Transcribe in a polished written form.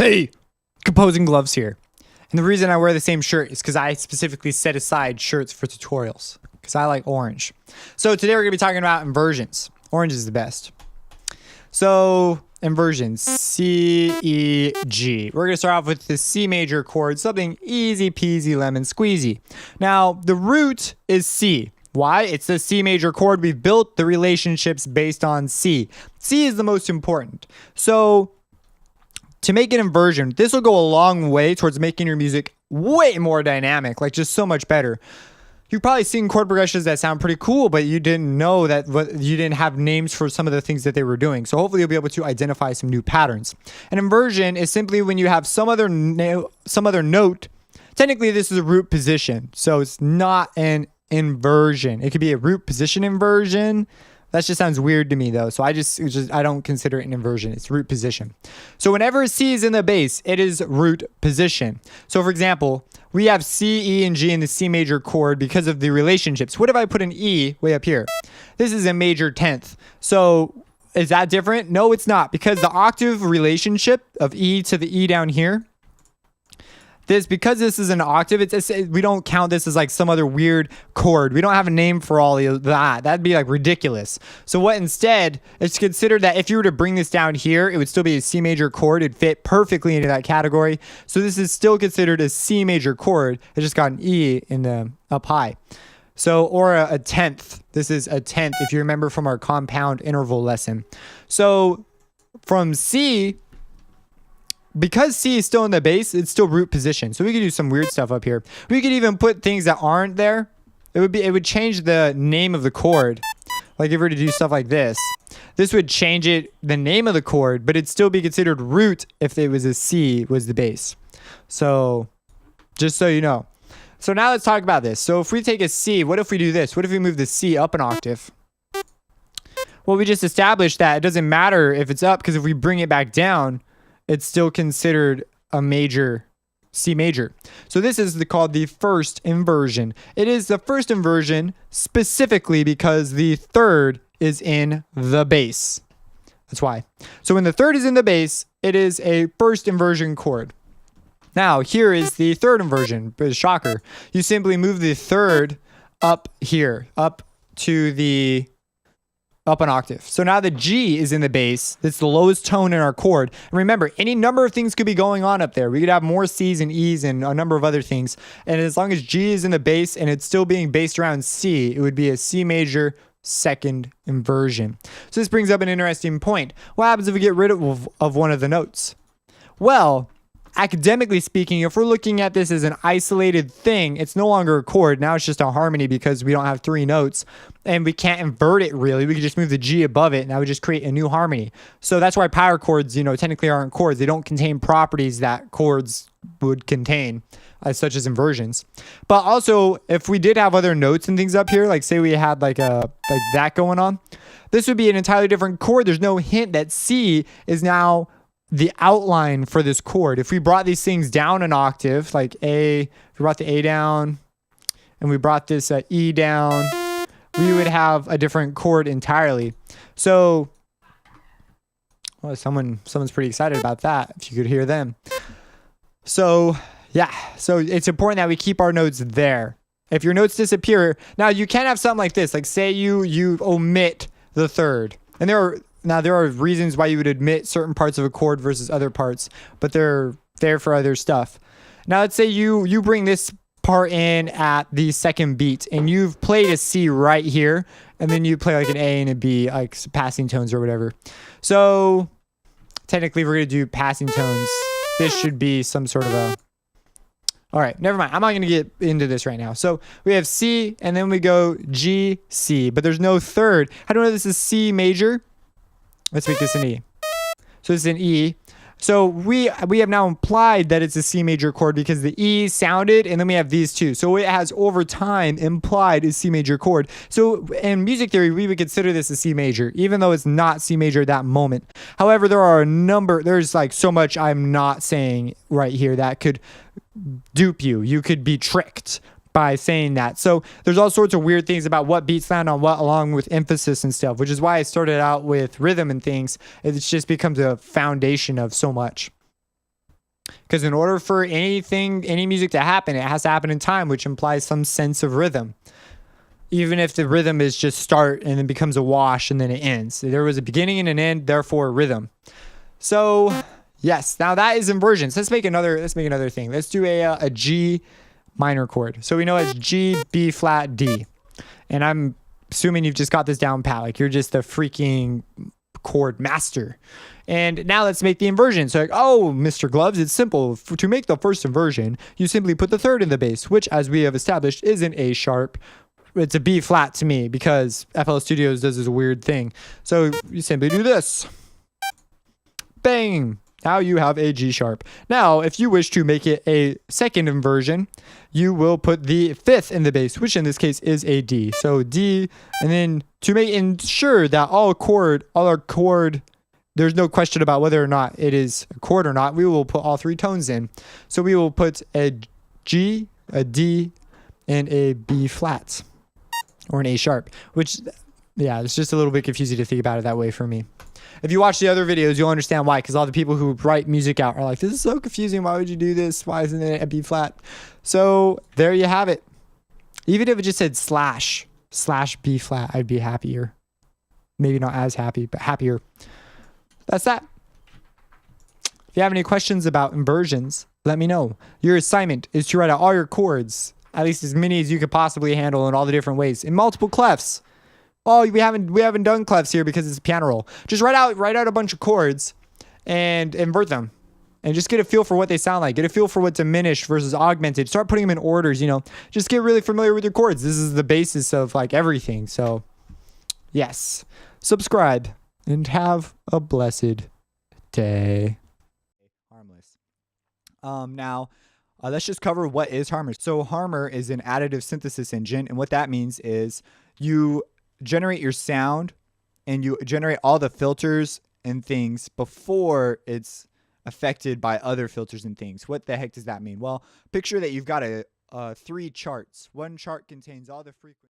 Hey, composing gloves here. And the reason I wear the same shirt is because I specifically set aside shirts for tutorials because I like orange. So today we're going to be talking about inversions. Orange is the best. So inversions, C, E, G. We're going to start off with the C major chord, something easy peasy lemon squeezy. Now the root is C. Why? It's the C major chord. We've built the relationships based on C. C is the most important. So to make an inversion, this will go a long way towards making your music way more dynamic, like just so much better. You've probably seen chord progressions that sound pretty cool, but you didn't know that you didn't have names for some of the things that they were doing. So hopefully you'll be able to identify some new patterns. An inversion is simply when you have some other note. Technically, this is a root position, so it's not an inversion. It could be a root position inversion. That just sounds weird to me though. So I don't consider it an inversion. It's root position. So whenever C is in the bass, it is root position. So for example, we have C, E, and G in the C major chord because of the relationships. What if I put an E way up here? This is a major 10th. So is that different? No, it's not, because the octave relationship of E to the E down here, because this is an octave, we don't count this as like some other weird chord. We don't have a name for all of that. That'd be like ridiculous. So what instead, it's considered that if you were to bring this down here, it would still be a C major chord. It'd fit perfectly into that category. So this is still considered a C major chord. It just got an E in the up high. So, or a 10th. This is a 10th if you remember from our compound interval lesson. So from C, because C is still in the bass, it's still root position. So we could do some weird stuff up here. We could even put things that aren't there. It would change the name of the chord. Like if we were to do stuff like this would change the name of the chord, but it'd still be considered root if it was a C was the bass. So just so you know. So now let's talk about this. So if we take a C, what if we do this? What if we move the C up an octave? Well, we just established that it doesn't matter if it's up, because if we bring it back down, it's still considered a major C major. So this is called the first inversion. It is the first inversion specifically because the third is in the bass. That's why. So when the third is in the bass, it is a first inversion chord. Now here is the third inversion. Shocker. You simply move the third up here, up an octave. So now the G is in the bass. That's the lowest tone in our chord. And remember, any number of things could be going on up there. We could have more C's and E's and a number of other things. And as long as G is in the bass and it's still being based around C, it would be a C major second inversion. So this brings up an interesting point. What happens if we get rid of one of the notes? Well, academically speaking, if we're looking at this as an isolated thing, it's no longer a chord. Now it's just a harmony because we don't have three notes and we can't invert it really. We could just move the G above it and that would just create a new harmony. So that's why power chords, technically aren't chords. They don't contain properties that chords would contain, such as inversions. But also, if we did have other notes and things up here, like say we had like that going on, this would be an entirely different chord. There's no hint that C is now the outline for this chord. If we brought these things down an octave, like A, if we brought the A down and we brought this E down, we would have a different chord entirely. So, well, someone's pretty excited about that, if you could hear them. So, yeah. So it's important that we keep our notes there. If your notes disappear, now you can have something like this, like say you omit the third. And there are reasons why you would omit certain parts of a chord versus other parts, but they're there for other stuff. Now let's say you bring this part in at the second beat and you've played a C right here, and then you play like an A and a B, like passing tones or whatever. So technically we're going to do passing tones. This should be some sort of a... All right, never mind. I'm not going to get into this right now. So we have C and then we go G, C, but there's no third. How do I know this is C major? Let's make this an E. So this is an E. So we have now implied that it's a C major chord because the E sounded, and then we have these two. So it has over time implied a C major chord. So in music theory, we would consider this a C major, even though it's not C major at that moment. However, there's like so much I'm not saying right here that could dupe you. You could be tricked by saying that. So there's all sorts of weird things about what beats land on what, along with emphasis and stuff, which is why I started out with rhythm and things. It just becomes a foundation of so much. Because in order for any music to happen, it has to happen in time, which implies some sense of rhythm. Even if the rhythm is just start and then becomes a wash and then it ends. There was a beginning and an end, therefore rhythm. So yes, now that is inversions. Let's make another thing. Let's do a G minor chord. So we know it's G, B flat, D. And I'm assuming you've just got this down pat. Like you're just a freaking chord master. And now let's make the inversion. So like, oh, Mr. Gloves, it's simple. To make the first inversion, you simply put the third in the bass, which as we have established is an A sharp. It's a B flat to me because FL Studios does this weird thing. So you simply do this. Bang. Now you have a G sharp. Now, if you wish to make it a second inversion, you will put the fifth in the bass, which in this case is a D. So D, and then to ensure that all our chord, there's no question about whether or not it is a chord or not, we will put all three tones in. So we will put a G, a D, and a B flat. Or an A sharp, which, yeah, it's just a little bit confusing to think about it that way for me. If you watch the other videos, you'll understand why, because all the people who write music out are like, this is so confusing. Why would you do this? Why isn't it a B flat? So there you have it. Even if it just said slash B flat, I'd be happier. Maybe not as happy, but happier. That's that. If you have any questions about inversions, let me know. Your assignment is to write out all your chords, at least as many as you could possibly handle in all the different ways, in multiple clefs. Oh, we haven't done clefs here because it's a piano roll. Just write out a bunch of chords and invert them. And just get a feel for what they sound like. Get a feel for what diminished versus augmented. Start putting them in orders, Just get really familiar with your chords. This is the basis of like everything. So, yes. Subscribe and have a blessed day. Harmless. Now, let's just cover what is Harmor. So Harmor is an additive synthesis engine, and what that means is you generate your sound and you generate all the filters and things before it's affected by other filters and things. What the heck does that mean? Well, picture that you've got three charts. One chart contains all the frequencies.